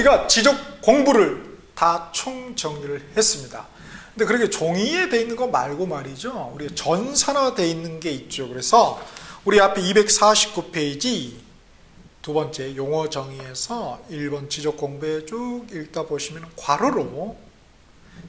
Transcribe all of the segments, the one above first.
우리가 지적 공부를 다 총정리를 했습니다. 근데 그렇게 종이에 돼 있는 거 말고 말이죠. 우리 전산화돼 있는 게 있죠. 그래서 우리 앞에 249페이지 두 번째 용어 정의에서 1번 지적 공부에 쭉 읽다 보시면 괄호로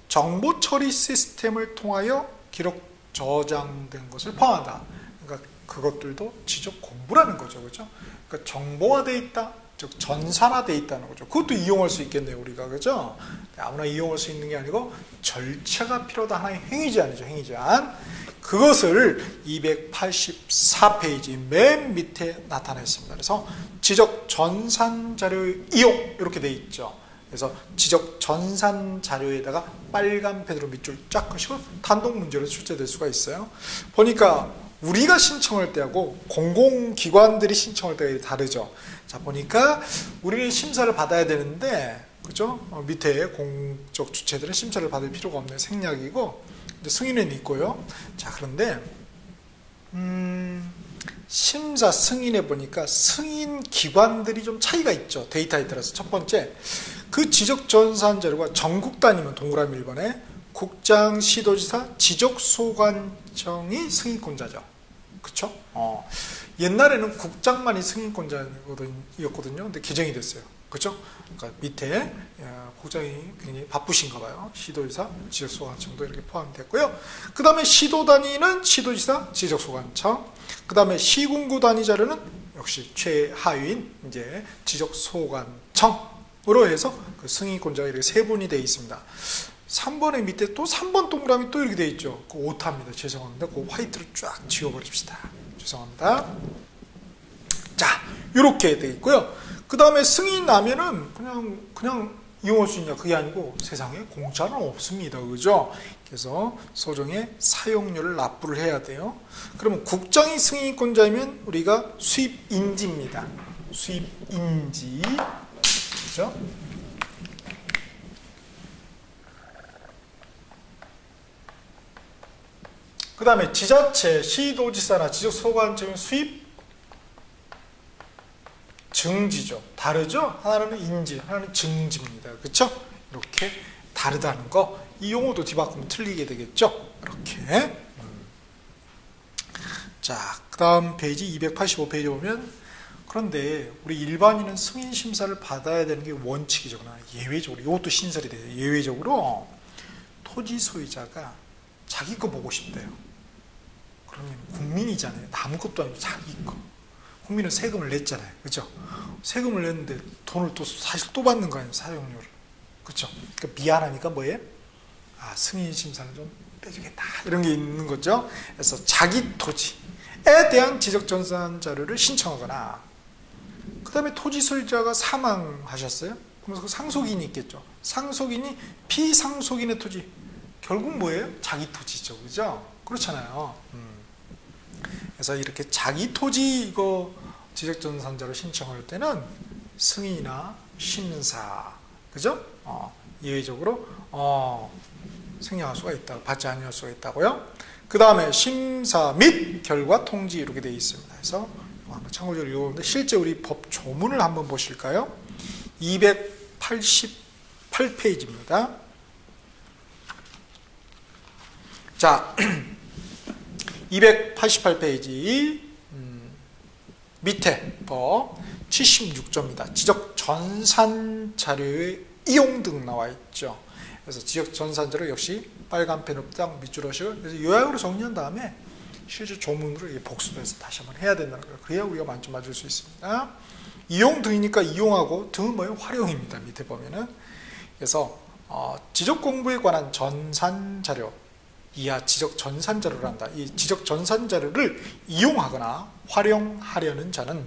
정보 처리 시스템을 통하여 기록 저장된 것을 포함한다. 그러니까 그것들도 지적 공부라는 거죠. 그죠? 그러니까 정보화돼 있다. 즉 전산화돼 있다는 거죠. 그것도 이용할 수 있겠네요. 우리가. 그죠? 아무나 이용할 수 있는 게 아니고 절차가 필요하다. 하나의 행위제한이죠. 행위제한. 그것을 284페이지 맨 밑에 나타냈습니다. 그래서 지적 전산 자료의 이용 이렇게 돼 있죠. 그래서 지적 전산 자료에다가 빨간 펜으로 밑줄 쫙 그시고 단독 문제로 출제될 수가 있어요. 보니까 우리가 신청할 때하고 공공기관들이 신청할 때가 다르죠. 자, 보니까 우리는 심사를 받아야 되는데, 그죠? 밑에 공적 주체들은 심사를 받을 필요가 없는 생략이고, 승인은 있고요. 자, 그런데 심사 승인에 보니까 승인 기관들이 좀 차이가 있죠. 데이터에 따라서. 첫 번째, 그 지적 전산 자료가 전국 단위면 동그라미 1번에 국장, 시도지사, 지적소관청이 승인권자죠. 그쵸? 옛날에는 국장만이 승인권자였거든요. 근데 개정이 됐어요. 그쵸? 그러니까 밑에 국장이 굉장히 바쁘신가 봐요. 시도지사, 지적소관청도 이렇게 포함됐고요. 그 다음에 시도 단위는 시도지사, 지적소관청. 그 다음에 시군구 단위 자료는 역시 최하위인 이제 지적소관청으로 해서 그 승인권자가 이렇게 세 분이 되어 있습니다. 3번의 밑에 또 3번 동그라미 또 이렇게 되어 있죠. 그 오타입니다. 죄송합니다. 그 화이트로 쫙 지워버립시다. 죄송합니다. 자, 이렇게 되어 있고요. 그 다음에 승인 나면은 그냥 이용할 수 있냐? 그게 아니고 세상에 공짜는 없습니다. 그죠? 그래서 소정의 사용료를 납부를 해야 돼요. 그러면 국장이 승인권자이면 우리가 수입인지입니다. 수입인지. 그죠? 그 다음에 지자체, 시도지사나 지적소관청은 수입 증지죠. 다르죠? 하나는 인지, 하나는 증지입니다. 그렇죠? 이렇게 다르다는 거. 이 용어도 뒤바꾸면 틀리게 되겠죠? 이렇게. 자, 그 다음 페이지 285페이지 보면 그런데 우리 일반인은 승인 심사를 받아야 되는 게 원칙이죠. 그러나 예외적으로 이것도 신설이 돼요. 예외적으로 토지 소유자가 자기 거 보고 싶대요. 그러면 국민이잖아요. 아무것도 아니고 자기 거. 국민은 세금을 냈잖아요. 그죠? 세금을 냈는데 돈을 또 사실 또 받는 거 아니에요. 사용료를. 그죠? 그러니까 미안하니까 뭐예요? 아, 승인 심사는 좀 빼주겠다. 이런 게 있는 거죠. 그래서 자기 토지에 대한 지적전산 자료를 신청하거나 그 다음에 토지 소유자가 사망하셨어요. 그러면서 그 상속인이 있겠죠. 상속인이 피상속인의 토지. 결국 뭐예요? 자기 토지죠. 그죠? 그렇잖아요. 그래서 이렇게 자기 토지 이거 지적전산자로 신청할 때는 승인이나 심사, 그죠? 예외적으로 승인할 수가 있다, 받지 아니할 수가 있다고요. 그 다음에 심사 및 결과 통지 이렇게 되어 있습니다. 그래서 한번 참고적으로 읽어보는데 실제 우리 법 조문을 한번 보실까요? 288페이지입니다. 자. 288페이지 밑에 법 76조입니다. 지적 전산 자료의 이용 등 나와 있죠. 그래서 지적 전산 자료 역시 빨간 펜으로 딱 밑줄 하시고 그래서 요약으로 정리한 다음에 실제 조문으로 복습해서 다시 한번 해야 된다는 거예요. 그래야 우리가 만점 맞을 수 있습니다. 이용 등이니까 이용하고 등은 뭐예요? 활용입니다. 밑에 보면은. 그래서 지적 공부에 관한 전산 자료 이하 지적 전산 자료를 한다. 이 지적 전산 자료를 이용하거나 활용하려는 자는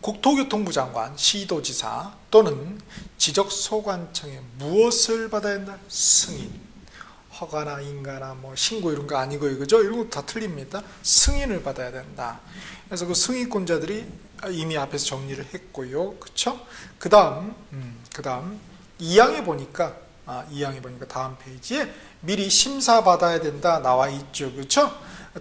국토교통부 장관, 시도지사 또는 지적소관청에 무엇을 받아야 한다? 승인. 허가나 인가나 뭐 신고 이런 거 아니고요. 그죠? 이런 거 다 틀립니다. 승인을 받아야 된다. 그래서 그 승인권자들이 이미 앞에서 정리를 했고요. 그쵸? 그 다음 2항에 보니까 다음 페이지에 미리 심사받아야 된다 나와 있죠. 그렇죠?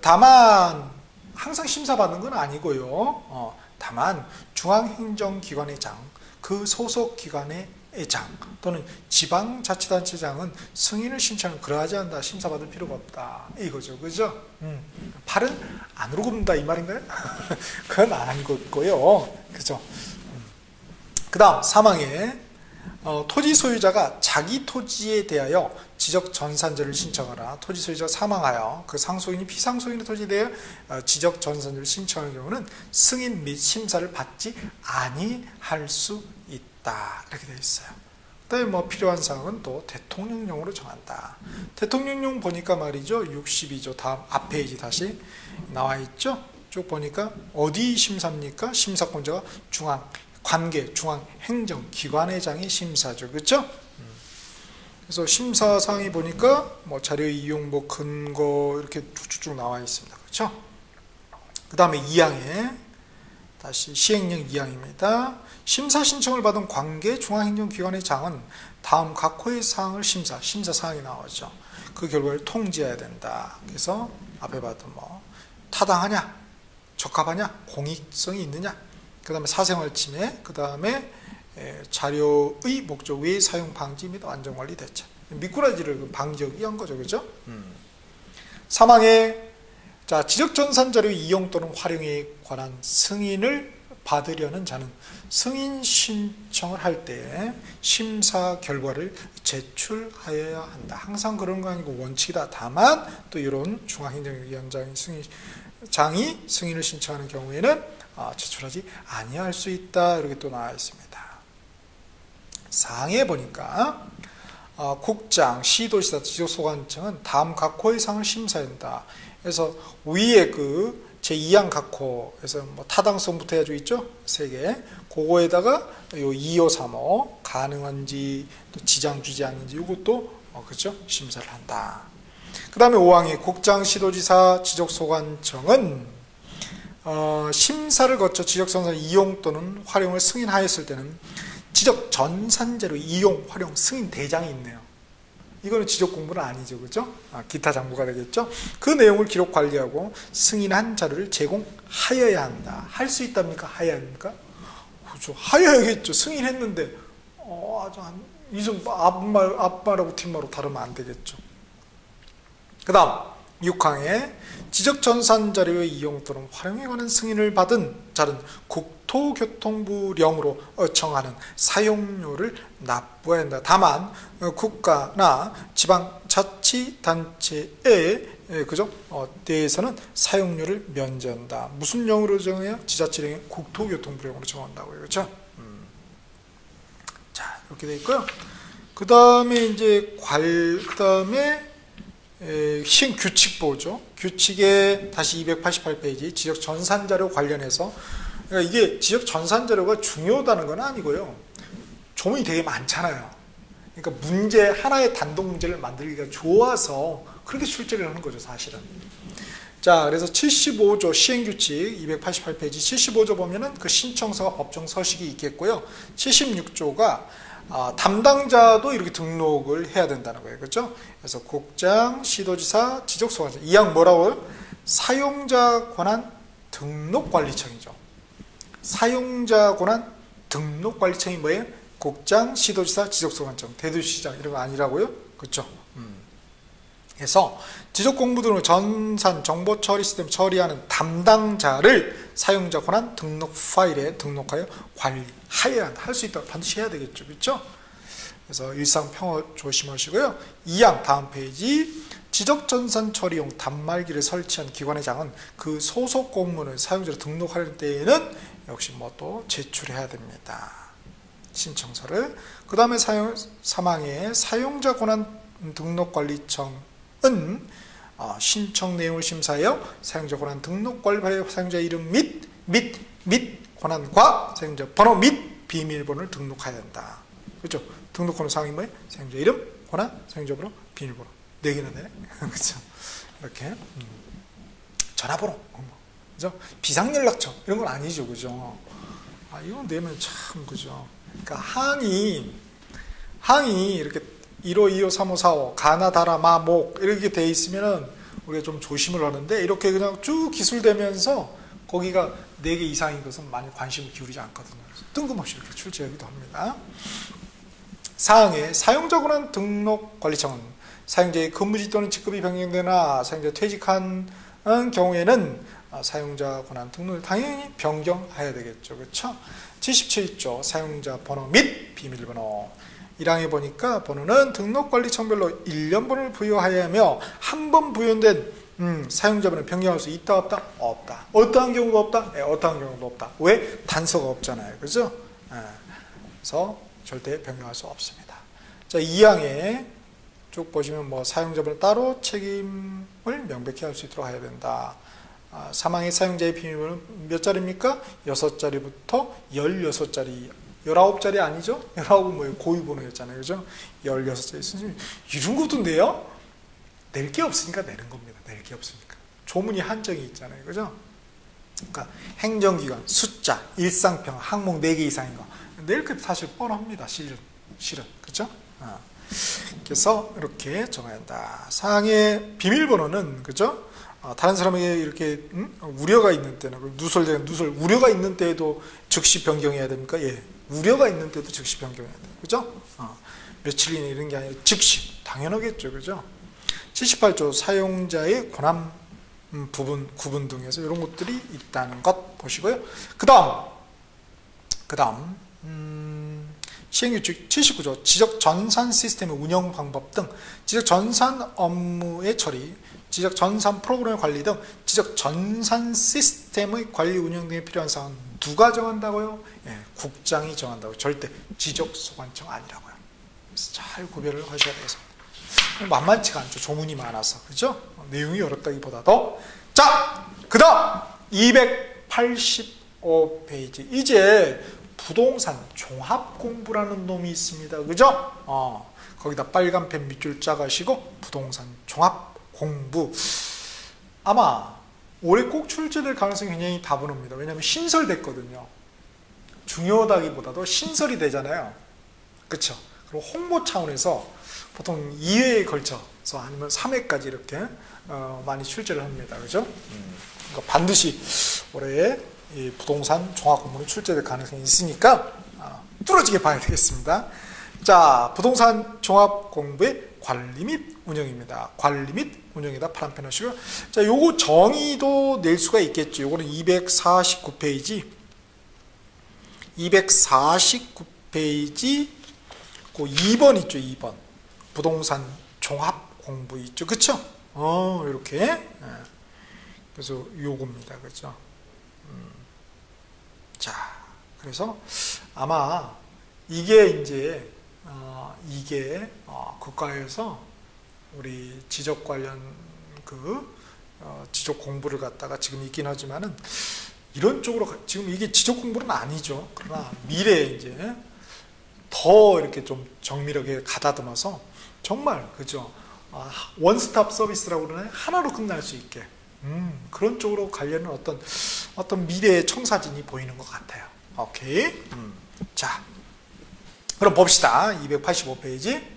다만 항상 심사받는 건 아니고요. 다만 중앙행정기관의 장, 그 소속 기관의 장 또는 지방자치단체장은 승인을 신청하면 그러하지 않다. 심사받을 필요가 없다. 이거죠. 그죠? 팔은 안으로 굽는다. 이 말인가요? 그건 아니고요. 그죠? 그 다음 사망에 토지 소유자가 자기 토지에 대하여 지적전산제를 신청하라. 토지 소유자가 사망하여 그 상속인이 피상속인의 토지에 대하여 지적전산제를 신청하는 경우는 승인 및 심사를 받지 아니할 수 있다. 이렇게 되어 있어요. 그다음에 뭐 필요한 사항은 또 대통령령으로 정한다. 대통령령 보니까 말이죠. 62조 다음 앞 페이지 다시 나와 있죠. 쭉 보니까 어디 심사입니까? 심사권자가 중앙행정기관회장이 심사죠. 그렇죠? 그래서 심사사항이 보니까 뭐 자료 이용, 뭐 근거 이렇게 쭉쭉 나와 있습니다. 그렇죠? 그 다음에 2항에 다시 시행령 2항입니다. 심사 신청을 받은 관계 중앙행정기관회장은 다음 각 호의 사항을 심사사항이 나오죠. 그 결과를 통지해야 된다. 그래서 앞에 봤던 뭐 타당하냐, 적합하냐, 공익성이 있느냐, 그 다음에 사생활 침해, 그 다음에 자료의 목적 외의 사용 방지 및 안전관리 대책. 미꾸라지를 방지하기 위한 거죠. 그죠? 사망에 지적전산 자료 이용 또는 활용에 관한 승인을 받으려는 자는 승인 신청을 할 때 심사 결과를 제출하여야 한다. 항상 그런 거 아니고 원칙이다. 다만 또 이런 중앙행정위원장이 승인을 신청하는 경우에는 제출하지 아니할 수 있다. 이렇게 또 나와 있습니다. 사항에 보니까 국장, 시도지사, 지적소관청은 다음 각 호의 사항을 심사한다. 그래서 위에 그 제2항 각 호에서 뭐 타당성부터 해가지고 있죠? 3개. 그거에다가 요 2호, 3호 가능한지 또 지장 주지 않는지 이것도 그렇죠? 심사를 한다. 그 다음에 5항에 국장, 시도지사, 지적소관청은 심사를 거쳐 지적전산 이용 또는 활용을 승인하였을 때는 지적전산제로 이용, 활용, 승인 대장이 있네요. 이거는 지적공부는 아니죠. 그죠? 기타 장부가 되겠죠? 그 내용을 기록 관리하고 승인한 자료를 제공하여야 한다. 할 수 있답니까? 하여야 합니까? 그렇죠. 하여야겠죠. 승인했는데 앞말하고 뒷말하고 다르면 안 되겠죠. 그 다음 6항에 지적전산자료의 이용 또는 활용에 관한 승인을 받은 자는 국토교통부령으로 정하는 사용료를 납부해야 한다. 다만 국가나 지방자치단체에 그죠? 대해서는 사용료를 면제한다. 무슨 령으로 정해요? 지자체령의 국토교통부령으로 정한다고요. 그렇죠? 자, 이렇게 돼 있고요. 그 다음에 이제 시행 규칙 보죠. 규칙에 다시 288페이지 지적 전산 자료 관련해서 그러니까 이게 지적 전산 자료가 중요하다는 건 아니고요. 조문이 되게 많잖아요. 그러니까 문제 하나의 단독 문제를 만들기가 좋아서 그렇게 출제를 하는 거죠, 사실은. 자, 그래서 75조 시행 규칙 288페이지 75조 보면은 그 신청서와 법정 서식이 있겠고요. 76조가 담당자도 이렇게 등록을 해야 된다는 거예요. 그렇죠? 그래서 국장, 시도지사, 지적소관청. 이 항 뭐라고요? 사용자 권한 등록관리청이죠. 사용자 권한 등록관리청이 뭐예요? 국장, 시도지사, 지적소관청, 대도시장 이런 거 아니라고요? 그렇죠? 그래서 지적공부등록 전산 정보 처리 시스템 처리하는 담당자를 사용자 권한 등록 파일에 등록하여 관리하여야 한다. 할 수 있다. 반드시 해야 되겠죠. 그렇죠? 그래서 일상평화 조심하시고요. 2항 다음 페이지 지적전산 처리용 단말기를 설치한 기관회장은 그 소속 공문을 사용자로 등록하려는 때에는 역시 뭐 또 제출해야 됩니다. 신청서를. 그 다음에 사망의 사용자 권한 등록관리청은 신청 내용을 심사하여 사용자 권한 등록관리하여 사용자 이름 및 권한과 사용자 번호 및 비밀번호를 등록해야 된다. 그렇죠? 등록하는 사항이 뭐예요? 사용자 이름, 권한, 사용자 번호, 비밀번호. 4개나 되네. 그렇죠? 이렇게 전화번호, 그죠? 비상연락처 이런 건 아니죠, 그죠? 이건 내면 참 그죠? 그러니까 항이 이렇게 1호, 2호, 3호, 4호, 가나, 다라, 마, 목 이렇게 돼 있으면은 우리가 좀 조심을 하는데 이렇게 그냥 쭉 기술되면서 거기가 4개 이상인 것은 많이 관심을 기울이지 않거든요. 그래서 뜬금없이 이렇게 출제하기도 합니다. 사항의 사용자 권한 등록 관리청은 사용자의 근무지 또는 직급이 변경되거나 사용자 퇴직한 경우에는 사용자 권한 등록을 당연히 변경해야 되겠죠. 그렇죠? 77조 사용자 번호 및 비밀번호 1항에 보니까 번호는 등록관리청별로 1년 번호를 부여하여야 하며 한 번 부여된 사용자 번호를 변경할 수 있다 없다? 없다. 어떠한 경우가 없다? 네, 어떠한 경우도 없다. 왜? 단서가 없잖아요. 그죠? 그래서 절대 변경할 수 없습니다. 자, 2항에 쭉 보시면 뭐 사용자 번호 따로 책임을 명백히 할 수 있도록 해야 된다. 사망의 사용자의 비밀번호는 몇 자리입니까? 6자리부터 16자리. 19자리 아니죠? 19은 뭐예요? 고유번호였잖아요. 그죠? 16자리. 선생님, 이런 것도 내요? 낼 게 없으니까 내는 겁니다. 낼 게 없으니까. 조문이 한정이 있잖아요. 그죠? 그러니까 행정기관, 숫자, 일상평, 항목 4개 이상인 거. 낼 게 사실 뻔합니다. 실은. 그죠? 그래서 이렇게 정해야 한다. 사항의 비밀번호는, 그죠? 다른 사람에게 이렇게 우려가 있는 때는 누설 우려가 있는 때에도 즉시 변경해야 됩니까? 예, 우려가 있는 때도 즉시 변경해야 돼요. 그죠? 며칠 이내 이런 게 아니라 즉시 당연하겠죠. 그죠? 78조 사용자의 권한 부분 구분 등에서 이런 것들이 있다는 것 보시고요. 그다음 시행규칙 79조 지적 전산 시스템의 운영 방법 등 지적 전산 업무의 처리, 지적 전산 프로그램의 관리 등 지적 전산 시스템의 관리 운영 등에 필요한 사항은 누가 정한다고요? 예, 국장이 정한다고요. 절대 지적소관청 아니라고요. 그래서 잘 구별을 하셔야 되겠습니다. 만만치가 않죠. 조문이 많아서. 그죠? 내용이 어렵다기보다도. 자, 그 다음 285페이지. 이제 부동산 종합공부라는 놈이 있습니다. 그죠? 거기다 빨간 펜 밑줄 짜가시고 부동산 종합공부. 아마 올해 꼭 출제될 가능성이 굉장히 다분합니다. 왜냐하면 신설됐거든요. 중요하다기보다도 신설이 되잖아요. 그렇죠? 그리고 홍보 차원에서 보통 2회에 걸쳐서 아니면 3회까지 이렇게 많이 출제를 합니다. 그죠? 그러니까 반드시 올해 이 부동산 종합공부는 출제될 가능성이 있으니까 뚫어지게 봐야 되겠습니다. 자, 부동산 종합공부의 관리 및 운영입니다. 관리 및 운영에다 파란펜 하시고요. 자, 요거 정의도 낼 수가 있겠죠. 요거는 249페이지. 249페이지 그 2번 있죠. 2번. 부동산 종합공부 있죠. 그쵸? 이렇게. 그래서 요겁니다. 그죠? 자, 그래서 아마 이게 이제 국가에서 우리 지적 관련 지적 공부를 갖다가 지금 있긴 하지만은 이런 쪽으로 지금 이게 지적 공부는 아니죠. 그러나 미래에 이제 더 이렇게 좀 정밀하게 가다듬어서 정말 그죠? 원스톱 서비스라고 그러나요? 하나로 끝날 수 있게 그런 쪽으로 가려는 어떤 미래의 청사진이 보이는 것 같아요. 오케이. 자, 그럼 봅시다. 285페이지.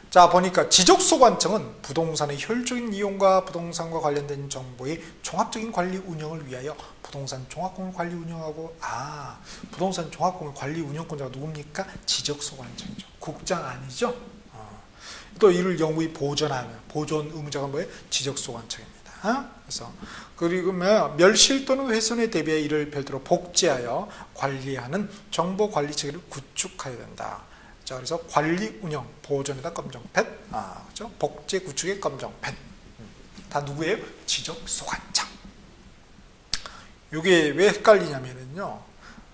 자, 보니까 지적소관청은 부동산의 효율적인 이용과 부동산과 관련된 정보의 종합적인 관리 운영을 위하여 부동산 종합공을 관리 운영하고 부동산 종합공을 관리 운영권자가 누굽니까? 지적소관청이죠. 국장 아니죠? 또 이를 영구히 보존하는 보존 의무자가 뭐예요? 지적소관청입니다. 그래서 그리고 멸실 또는 훼손에 대비해 이를 별도로 복제하여 관리하는 정보 관리 체계를 구축해야 된다. 자, 그래서 관리 운영 보존에다 검정펜, 그렇죠? 복제 구축의 검정펜. 다 누구예요? 지적소관청. 이게 왜 헷갈리냐면요,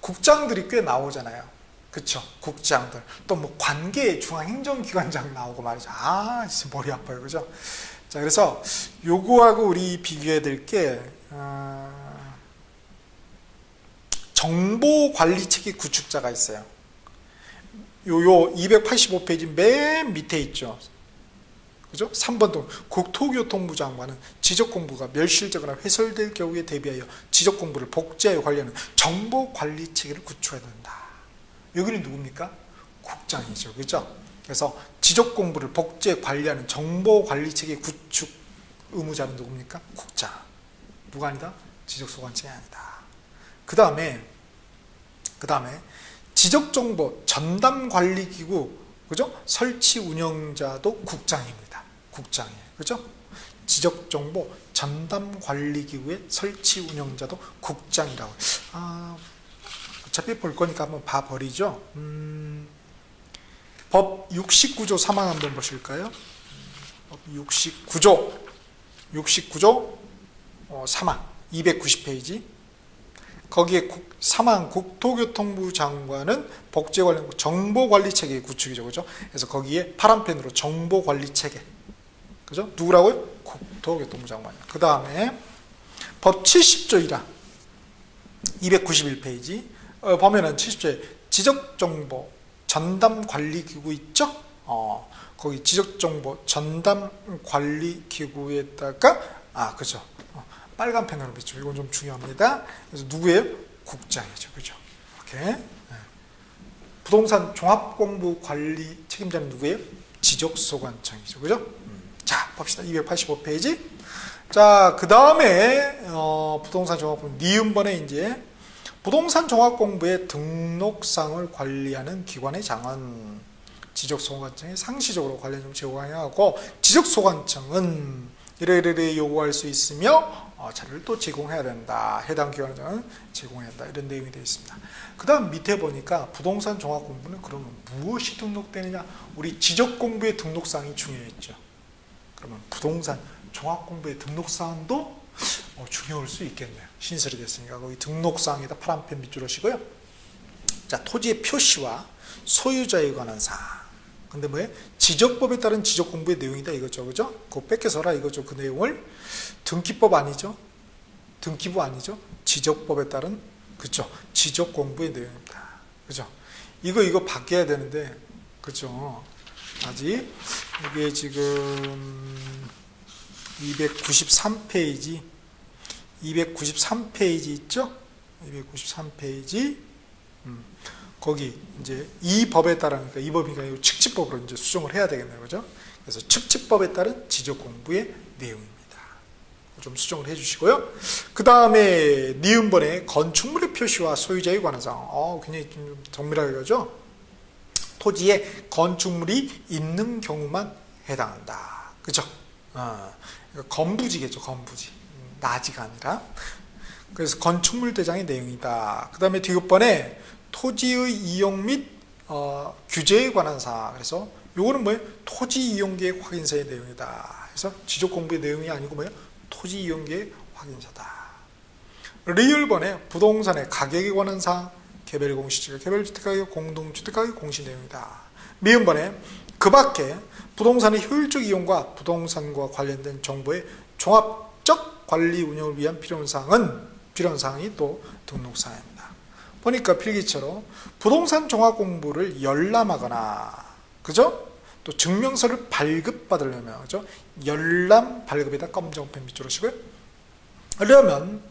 국장들이 꽤 나오잖아요. 그쵸? 국장들. 또 뭐 관계 중앙행정기관장 나오고 말이죠. 진짜 머리 아파요. 그죠? 자, 그래서 요거하고 우리 비교해야 될 게, 정보관리체계 구축자가 있어요. 요 285페이지 맨 밑에 있죠. 그죠? 3번 동 국토교통부 장관은 지적공부가 멸실되거나 훼손될 경우에 대비하여 지적공부를 복제하여 관리하는 정보관리체계를 구축해야 된다. 여기는 누굽니까? 국장이죠. 그죠? 그래서 지적공부를 복제 관리하는 정보관리체계 구축 의무자는 누굽니까? 국장. 누가 아니다? 지적소관청이 아니다. 그 다음에 지적정보 전담관리기구, 그죠? 설치 운영자도 국장입니다. 국장이에요. 그죠? 지적정보 전담관리기구의 설치 운영자도 국장이라고. 어차피 볼 거니까 한번 봐버리죠. 법 69조 3항 한번 보실까요? 법 69조 3항 290페이지. 거기에 3항 국토교통부 장관은 복제 관련 정보관리체계 구축이죠. 그죠? 그래서 거기에 파란펜으로 정보관리체계. 그죠? 누구라고요? 국토교통부 장관. 그 다음에 법 70조 1항 291페이지. 보면은 70조에 지적정보 전담관리기구 있죠? 거기 지적정보 전담관리기구에다가, 그죠? 빨간 펜으로 비추고, 이건 좀 중요합니다. 그래서 누구예요? 국장이죠. 그죠? 오케이. 네. 부동산 종합공부 관리 책임자는 누구예요? 지적소관청이죠. 그죠? 자, 봅시다. 285페이지. 자, 그 다음에, 부동산 종합공부, 니은번에 이제, 부동산 종합공부의 등록상을 관리하는 기관의 장은 지적소관청이 상시적으로 관련 좀 제공해야 하고, 지적소관청은 이래이래 요구할 수 있으며 자료를 또 제공해야 된다. 해당 기관은 제공해야 한다. 이런 내용이 되어 있습니다. 그 다음 밑에 보니까 부동산 종합공부는 그러면 무엇이 등록되느냐? 우리 지적공부의 등록사항이 중요했죠. 그러면 부동산 종합공부의 등록사항도 중요할 수 있겠네요. 신설이 됐으니까 거기 등록사항에다 파란펜 밑줄을 시고요. 자, 토지의 표시와 소유자에 관한 사항. 근데 뭐예요? 지적법에 따른 지적공부의 내용이다 이거죠. 그죠? 그거 뺏겨서라 이거죠. 그 내용을. 등기법 아니죠? 등기부 아니죠? 지적법에 따른, 그죠? 지적공부의 내용입니다. 그죠? 이거 바뀌어야 되는데, 그죠? 아직, 이게 지금 293페이지 있죠? 293페이지. 거기 이제 이 법에 따르니까 이 법이니까 측지법으로 이제 수정을 해야 되겠네요. 그죠? 그래서 측지법에 따른 지적공부의 내용입니다. 좀 수정을 해 주시고요. 그 다음에 니은번에 건축물의 표시와 소유자에 관한 사항. 굉장히 좀 정밀하게 가죠. 토지에 건축물이 있는 경우만 해당한다. 그죠? 건부지겠죠. 건부지. 나지가 아니라. 그래서 건축물 대장의 내용이다. 그 다음에 디귿번에 토지의 이용 및 규제에 관한 사항. 그래서 요거는 뭐예요? 토지 이용계획 확인서의 내용이다. 그래서 지적공부의 내용이 아니고 뭐예요? 토지 이용계획 확인서다. 리을번에 부동산의 가격에 관한 사항, 개별공시지가 개별주택가격, 공동주택가격 공시 내용이다. 미음번에 그 밖에 부동산의 효율적 이용과 부동산과 관련된 정보의 종합적 관리 운영을 위한 필요한 사항이 또 등록사항입니다. 보니까 필기처럼 부동산 종합공부를 열람하거나, 그죠? 또 증명서를 발급받으려면, 그죠? 열람 발급에다 검정펜 밑줄을 치고요. 그러면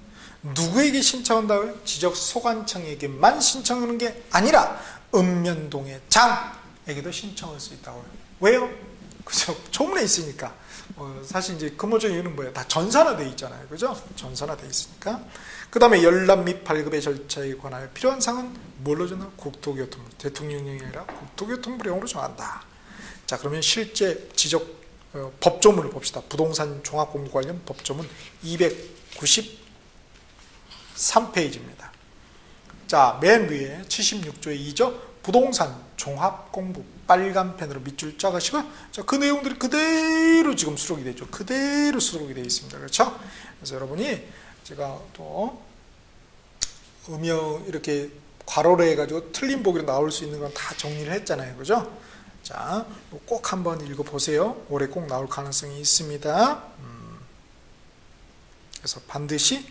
누구에게 신청한다고요? 지적소관청에게만 신청하는 게 아니라 읍면동의 장에게도 신청할 수 있다고요. 왜요? 그죠? 조문에 있으니까. 사실 이제 근본적인 이유는 뭐예요? 다 전산화되어 있잖아요. 그죠? 전산화되어 있으니까. 그 다음에 열람 및 발급의 절차에 관하여 필요한 사항은 뭘로 정한다? 국토교통부. 대통령령이 아니라 국토교통부령으로 정한다. 자, 그러면 실제 지적 법조문을 봅시다. 부동산 종합공부 관련 법조문 293페이지입니다. 자, 맨 위에 76조의 2조 부동산 종합공부 빨간 펜으로 밑줄 짜가시고, 자, 그 내용들이 그대로 지금 수록이 되죠. 그대로 수록이 되어 있습니다. 그렇죠? 그래서 여러분이 제가 또 음영 이렇게 괄호로 해가지고 틀린 보기로 나올 수 있는 건 다 정리를 했잖아요. 그죠? 자, 꼭 한번 읽어보세요. 올해 꼭 나올 가능성이 있습니다. 그래서 반드시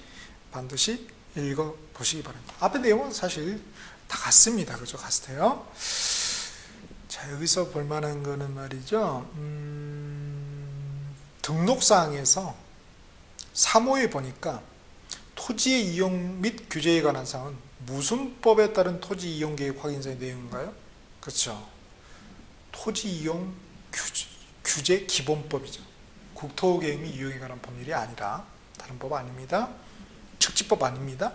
읽어보시기 바랍니다. 앞에 내용은 사실 다 같습니다. 그죠? 같아요. 자, 여기서 볼만한 거는 말이죠. 등록사항에서 3호에 보니까 토지의 이용 및 규제에 관한 사항은 무슨 법에 따른 토지 이용 계획 확인서의 내용인가요? 그렇죠. 토지 이용 규제 기본법이죠. 국토계획 및 이용에 관한 법률이 아니라 다른 법 아닙니다. 특지법 아닙니다.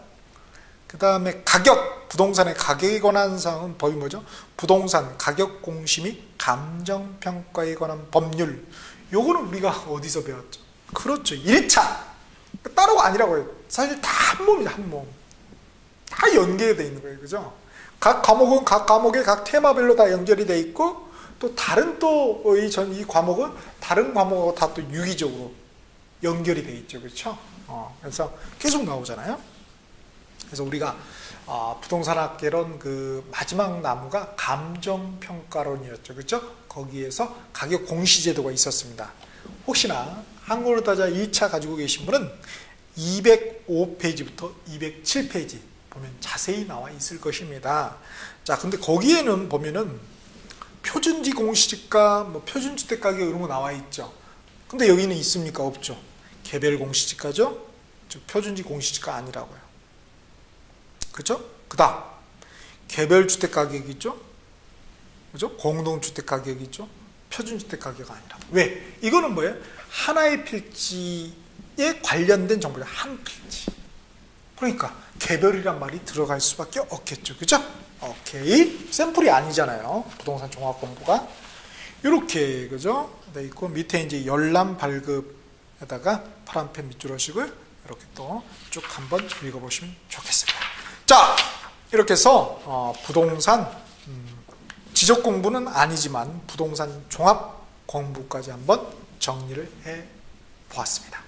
그 다음에 가격, 부동산의 가격에 관한 사항은 법이 뭐죠? 부동산 가격 공시 및 감정평가에 관한 법률. 요거는 우리가 어디서 배웠죠? 그렇죠. 1차. 따로가 아니라고요. 사실 다 한 몸이죠, 한 몸. 다 연계되어 있는 거예요. 그죠? 각 과목은 각 과목의 각 테마별로 다 연결이 되어 있고, 또 다른 또 이 과목은 다른 과목하고 다 또 유기적으로 연결이 되어 있죠. 그렇죠? 그래서 계속 나오잖아요. 그래서 우리가 부동산학 개론 그 마지막 나무가 감정평가론이었죠. 그렇죠? 거기에서 가격 공시제도가 있었습니다. 혹시나 한국어로 따져 2차 가지고 계신 분은 205페이지부터 207페이지 보면 자세히 나와 있을 것입니다. 자, 근데 거기에는 보면은 표준지 공시지가, 뭐 표준주택 가격 이런 거 나와 있죠. 근데 여기는 있습니까? 없죠. 개별 공시지가죠. 즉 표준지 공시지가 아니라고요. 그죠? 그다음 개별주택 가격이 있죠. 그죠? 공동주택 가격이 있죠. 표준주택 가격 아니라. 왜? 이거는 뭐예요? 하나의 필지에 관련된 정보죠. 한 필지. 그러니까 개별이란 말이 들어갈 수밖에 없겠죠. 그죠? 오케이. 샘플이 아니잖아요. 부동산 종합 공부가. 이렇게, 그죠? 돼 있고, 밑에 이제 열람 발급에다가 파란펜 밑줄 하시고요. 이렇게 또 쭉 한번 읽어보시면 좋겠습니다. 자, 이렇게 해서 부동산 지적 공부는 아니지만 부동산 종합 공부까지 한번 정리를 해 보았습니다.